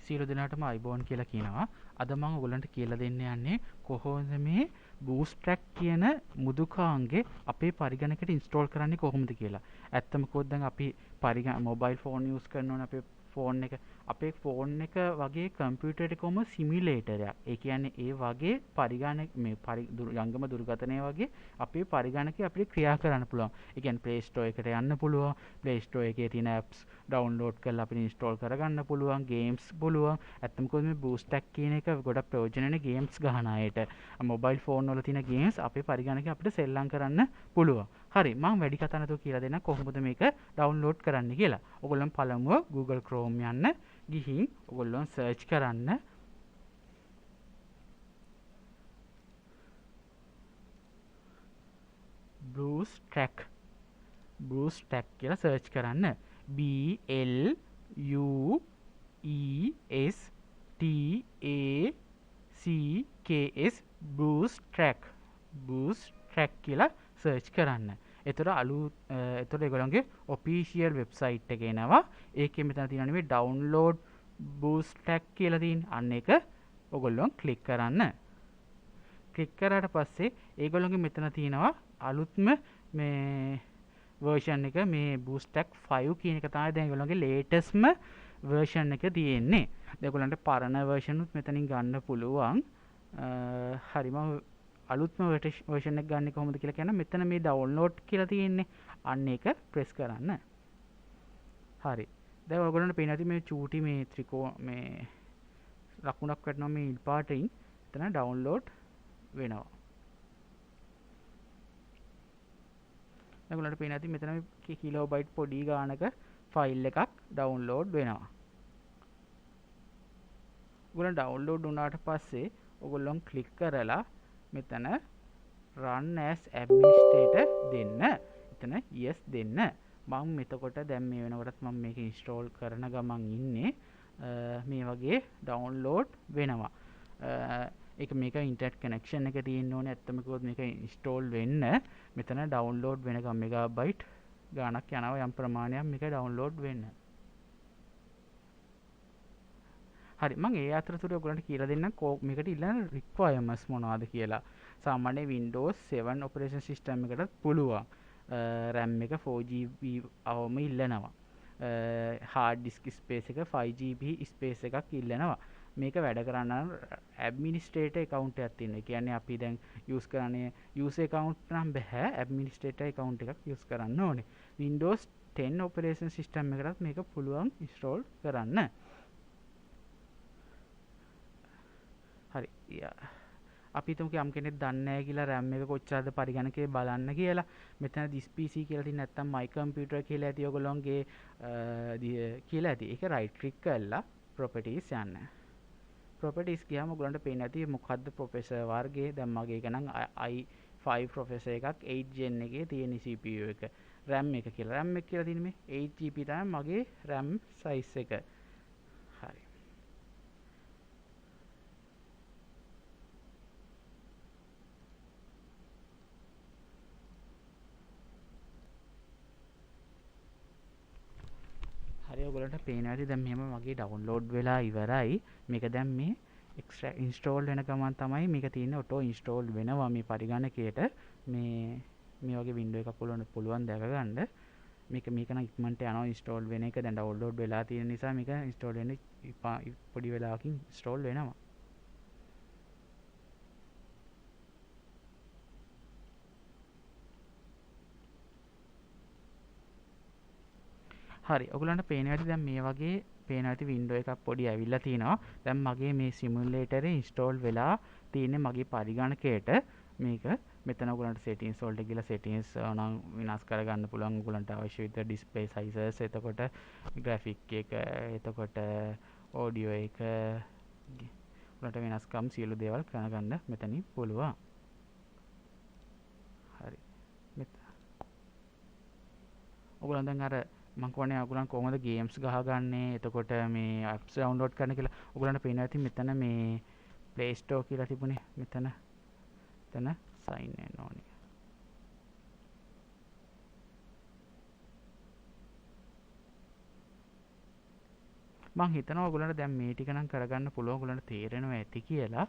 සියලු දෙනාටම අයිබෝන් කියලා කියනවා. අද මම ඔයගලන්ට කියලා දෙන්න යන්නේ කොහොමද මේ Bluestack කියන මුදුකාංගේ අපේ පරිගණකයට ඉන්ස්ටෝල් කරන්නේ කොහොමද කියලා. ඇත්තම කිව්වොත් දැන් අපි මොබයිල් ෆෝන් යූස් කරනවනේ අපේ ෆෝන් එක වගේ කම්පියුටර් එකකම සිමියුලේටරයක්. ඒ කියන්නේ ඒ වගේ පරිගණක මේ යංගම දුර්ගතනය වගේ අපේ පරිගණකේ අපිට ක්‍රියා කරන්න පුළුවන්. ඒ කියන්නේ Play Store එකට යන්න පුළුවන්. Play Store එකේ තියෙන apps ඩවුන්ලෝඩ් කරලා අපිට ඉන්ස්ටෝල් කරගන්න පුළුවන්. ගේම්ස් පුළුවන්. ඇත්තම කිව්වොත් මේ Bluestack කියන එක ගොඩක් ප්‍රයෝජනනේ ගේම්ස් ගහන අයට. මොබයිල් ෆෝන් වල තියෙන ගේම්ස් අපේ පරිගණකේ අපිට සෙල්ලම් කරන්න පුළුවන්. හරි, මම වැඩි කතා නැතුව කියලා දෙන්න කොහොමද මේක ඩවුන්ලෝඩ් කරන්න කියලා. ඔයගොල්ලන් පළමුව Google Chrome යන්න ගිහින් ඔයගොල්ලන් සර්ච් කරන්න Bluestack කියලා සර්ච් කරන්න. BLUESTACKS Bluestack කියලා සර්ච් කරන්න. එතකොට ඒගොල්ලන්ගේ ඔෆිෂියල් වෙබ්සයිට් එක එනවා. ඒකේ මෙතන තියෙනවා මේ ඩවුන්ලෝඩ් Bluestack කියලා තියෙන. අන්න ඒක ඔයගොල්ලෝ ක්ලික් කරන්න. ක්ලික් කරාට පස්සේ ඒගොල්ලන්ගේ මෙතන තියෙනවා අලුත්ම මේ version එක මේ Bluestack 5 කියන එක තමයි දැන් ඒගොල්ලන්ගේ latestම version එක තියෙන්නේ. ඒගොල්ලන්ට පරණ version උත් මෙතනින් ගන්න පුළුවන්. හරිම අලුත්ම version එක ගන්න කොහොමද කියලා කියන්න. මෙතන මේ download කියලා තියෙන්නේ. අන්න ඒක press කරන්න. හරි. දැන් ඔයගොල්ලන්ට පේනවා ඇති මේ චූටි මේ මේ ලකුණක් වටනවා මේ ඉල් පාටින්. එතන download වෙනවා. ඔයගොල්ලන්ට පේනවා ඇති මෙතන මේ කිලෝබයිට් පොඩි ගානක ෆයිල් එකක් download වෙනවා. ඔයගොල්ලන් download වුණාට පස්සේ ඔයගොල්ලන් ක්ලික් කරලා මෙතන run as administrator දෙන්න. එතන yes දෙන්න. මම එතකොට දැන් මේ වෙනකොටත් මම මේක ඉන්ස්ටෝල් කරන ගමන් ඉන්නේ. මේ වගේ ඩවුන්ලෝඩ් වෙනවා. මේක ඉන්ටර්නෙට් කනෙක්ෂන් එක තියෙන්න ඕනේ. ඇත්තම කිව්වොත් මේක ඉන්ස්ටෝල් වෙන්න මෙතන ඩවුන්ලෝඩ් වෙනකම් මෙගාබයිට් ගාණක් යනවා. යම් ප්‍රමාණයක් මේක ඩවුන්ලෝඩ් වෙන්න. හරි, මම ඒ අතරතුර ඔයගොල්ලන්ට කියලා දෙන්නම් මේකට ඉල්ලන රික්වයර්මන්ට්ස් මොනවද කියලා. සාමාන්‍ය Windows 7 ඔපරේෂන් සිස්ටම් එකටත් පුළුවන්. RAM එක 4GB අවම ඉල්ලනවා. hard disk space එක 5GB space එකක් ඉල්ලනවා. මේක වැඩ කරන්න නම් administrator account එකක් තියෙනවා. ඒ කියන්නේ අපි දැන් use කරන්නේ user account නම් බෑ. administrator account එකක් use කරන්න ඕනේ. Windows 10 operation system එකටත් මේක පුළුවන් install කරන්න. හරි. අපි හිතමුකෝ යම් කෙනෙක් දන්නේ නැහැ කියලා RAM එක කොච්චරද පරිගණකේ බලන්න කියලා. මෙතන this PC කියලා තියෙන නැත්නම් my computer කියලා ඇති ඔයගොල්ලෝගේ කියලා ඇති. ඒක right click කරලා properties යන්න. properties ගියාම ඔයගොල්ලන්ට පේන්නේ නැති මොකද්ද processor වර්ගය. දැන් මගේ එක නම් i5 processor එකක් 8 gen එකේ තියෙන CPU එක. RAM එක කියලා. RAM එක කියලා තියෙන්නේ මේ 8GB තමයි මගේ RAM size එක. හරි. ඔයගොල්ලන්ට පේනවා ඇති දැන් මෙහෙම මගේ ඩවුන්ලෝඩ් වෙලා ඉවරයි. මේක දැන් මේ එක්ස්ට්‍රැක්ට් ඉන්ස්ටෝල් වෙන ගමන් තමයි මේක තියෙන්නේ ඔටෝ ඉන්ස්ටෝල් වෙනවා මේ පරිගණකයට. මේ වගේ වින්ඩෝ එකක් පුළුවන් දැක ගන්න. මේක නම් ඉක්මනට යනවා ඉන්ස්ටෝල් වෙන එක. දැන් ඩවුන්ලෝඩ් වෙලා තියෙන නිසා මේක ඉන්ස්ටෝල් වෙන්න පොඩි වෙලාවකින් ඉන්ස්ටෝල් වෙනවා. හරි, ඔයගොල්ලන්ට පේනවා ඇති දැන් මේ වගේ පේනවා ඇති වින්ඩෝ එකක් පොඩි ඇවිල්ලා තිනවා. දැන් මගේ මේ සිමියුලේටරේ ඉන්ස්ටෝල් වෙලා තියෙන්නේ මගේ පරිගණකයට. මේක මෙතන ඔයගොල්ලන්ට settings වලට ගිහලා settings නම් විනාශ කරගන්න පුළුවන්. ඔයගොල්ලන්ට අවශ්‍ය විදිහට display sizes, එතකොට graphic එක, එතකොට audio එක ඔයගොල්ලන්ට වෙනස්කම් සියලු දේවල් කරගන්න මෙතනින් පුළුවන්. හරි. ඔයගොල්ලන් දැන් අර මම කියන්නේ ඔයගොල්ලන් කොහොමද ගේම්ස් ගහගන්නේ, එතකොට මේ apps download කරන්න කියලා ඔයගොල්ලන්ට පේනවා ඇති මෙතන මේ Play Store කියලා තිබුණේ. මෙතන sign in ඕනේ. මං හිතනවා ඔයගොල්ලන්ට දැන් මේ ටික නම් කරගන්න පුළුවන්. ඔයගොල්ලන්ට තේරෙනවා ඇති කියලා.